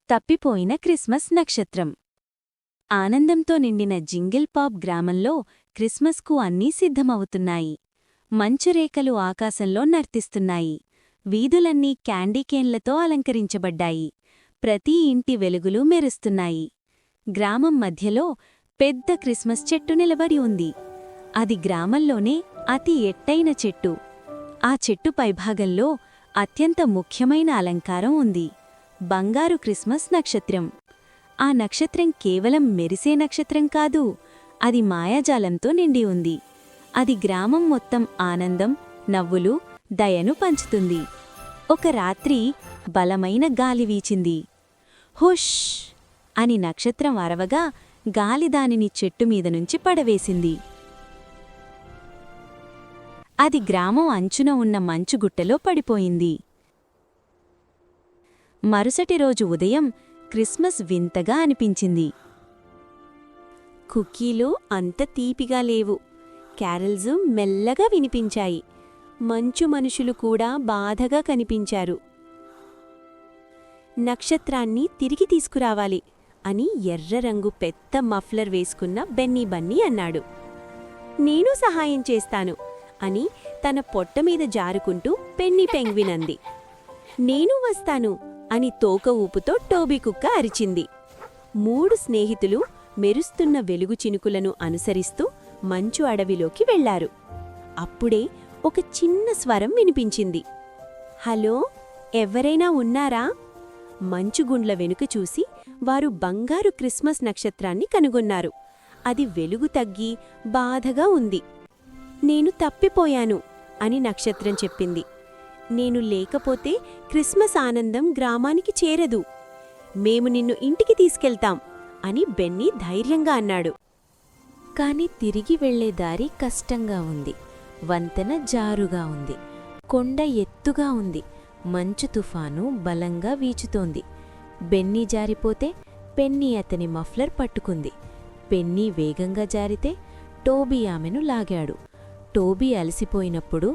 తప్పిపోయిన క్రిస్మస్ నక్షత్రం. ఆనందంతో నిండిన జింగిల్ పాప్ గ్రామంలో క్రిస్మస్కు అన్నీ సిద్ధమవుతున్నాయి. మంచురేఖలు ఆకాశంలో నర్తిస్తున్నాయి. వీధులన్నీ క్యాండీకేన్లతో అలంకరించబడ్డాయి. ప్రతి ఇంటి వెలుగులు మెరుస్తున్నాయి. గ్రామం మధ్యలో పెద్ద క్రిస్మస్ చెట్టు నిలబడి ఉంది. అది గ్రామంలోనే అతి ఎత్తైన చెట్టు. ఆ చెట్టు పైభాగంలో అత్యంత ముఖ్యమైన అలంకారం ఉంది. బంగారు క్రిస్మస్ నక్షత్రం. ఆ నక్షత్రం కేవలం మెరిసే నక్షత్రం కాదు, అది మాయాజాలంతో నిండి ఉంది. అది గ్రామం మొత్తం ఆనందం, నవ్వులు, దయను పంచుతుంది. ఒక రాత్రి బలమైన గాలి వీచింది. హుష్ అని నక్షత్రం అరవగా గాలి దానిని చెట్టుమీద నుంచి పడవేసింది. అది గ్రామం అంచున ఉన్న మంచుగుట్టలో పడిపోయింది. మరుసటి రోజు ఉదయం క్రిస్మస్ వింతగా అనిపించింది. కుకీలు అంత తీపిగా లేవు. క్యారల్స్ మెల్లగా వినిపించాయి. మంచు మనుషులు కూడా బాధగా కనిపించారు. నక్షత్రాన్ని తిరిగి తీసుకురావాలి అని ఎర్రరంగు పెద్ద మఫ్లర్ వేసుకున్న బెన్నీ బన్నీ అన్నాడు. నేను సహాయం చేస్తాను అని తన పొట్టమీద జారుకుంటూ పెన్నీ పెంగ్విన్ అంది. నేను వస్తాను అని తోక ఊపుతో టోబీ కుక్క అరిచింది. 3 స్నేహితులు మెరుస్తున్న వెలుగు చినుకులను అనుసరిస్తూ మంచు అడవిలోకి వెళ్లారు. అప్పుడే ఒక చిన్న స్వరం వినిపించింది. హలో, ఎవరైనా ఉన్నారా? మంచుగుండ్ల వెనుక చూసి వారు బంగారు క్రిస్మస్ నక్షత్రాన్ని కనుగొన్నారు. అది వెలుగు తగ్గి బాధగా ఉంది. నేను తప్పిపోయాను అని నక్షత్రం చెప్పింది. నేను లేకపోతే క్రిస్మస్ ఆనందం గ్రామానికి చేరదు. మేము నిన్ను ఇంటికి తీసుకెళ్తాం అని బెన్నీ ధైర్యంగా అన్నాడు. కాని తిరిగి వెళ్లే దారి కష్టంగా ఉంది. వంతెన జారుగా ఉంది. కొండ ఎత్తుగా ఉంది. మంచు తుఫాను బలంగా వీచుతోంది. బెన్నీ జారిపోతే పెన్నీ అతని మఫ్లర్ పట్టుకుంది. పెన్నీ వేగంగా జారితే టోబీ ఆమెను లాగాడు. టోబీ అలసిపోయినప్పుడు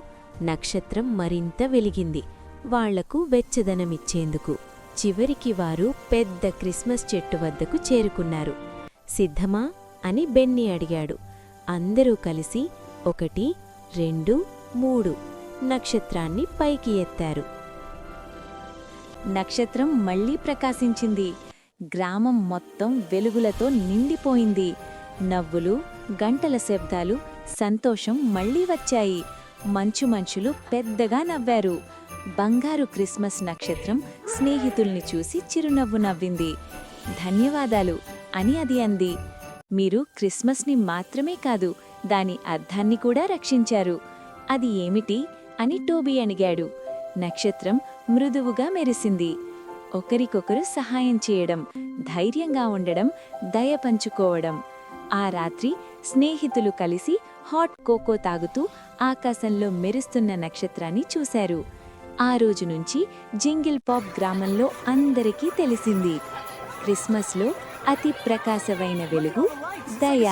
నక్షత్రం మరింత వెలిగింది, వాళ్లకు వెచ్చదనమిచ్చేందుకు. చివరికి వారు పెద్ద క్రిస్మస్ చెట్టు వద్దకు చేరుకున్నారు. సిద్ధమా అని బెన్నీ అడిగాడు. అందరూ కలిసి 1, 2, 3 నక్షత్రాన్ని పైకి ఎత్తారు. నక్షత్రం మళ్లీ ప్రకాశించింది. గ్రామం మొత్తం వెలుగులతో నిండిపోయింది. నవ్వులు, గంటల శబ్దాలు, సంతోషం మళ్లీ వచ్చాయి. మంచు మనుషులు పెద్దగా నవ్వారు. బంగారు క్రిస్మస్ నక్షత్రం స్నేహితుల్ని చూసి చిరునవ్వు నవ్వింది. ధన్యవాదాలు అని అది అంది. మీరు క్రిస్మస్ని మాత్రమే కాదు, దాని అర్థాన్ని కూడా రక్షించారు. అది ఏమిటి అని టోబీ అడిగాడు. నక్షత్రం మృదువుగా మెరిసింది. ఒకరికొకరు సహాయం చేయడం, ధైర్యంగా ఉండడం, దయ పంచుకోవడం. ఆ రాత్రి స్నేహితులు కలిసి హాట్ కోకో తాగుతూ ఆకాశంలో మెరుస్తున్న నక్షత్రాన్ని చూశారు. ఆ రోజు నుంచి జింగిల్ పాప్ గ్రామంలో అందరికీ తెలిసింది, క్రిస్మస్లో అతి ప్రకాశమైన వెలుగు దయ.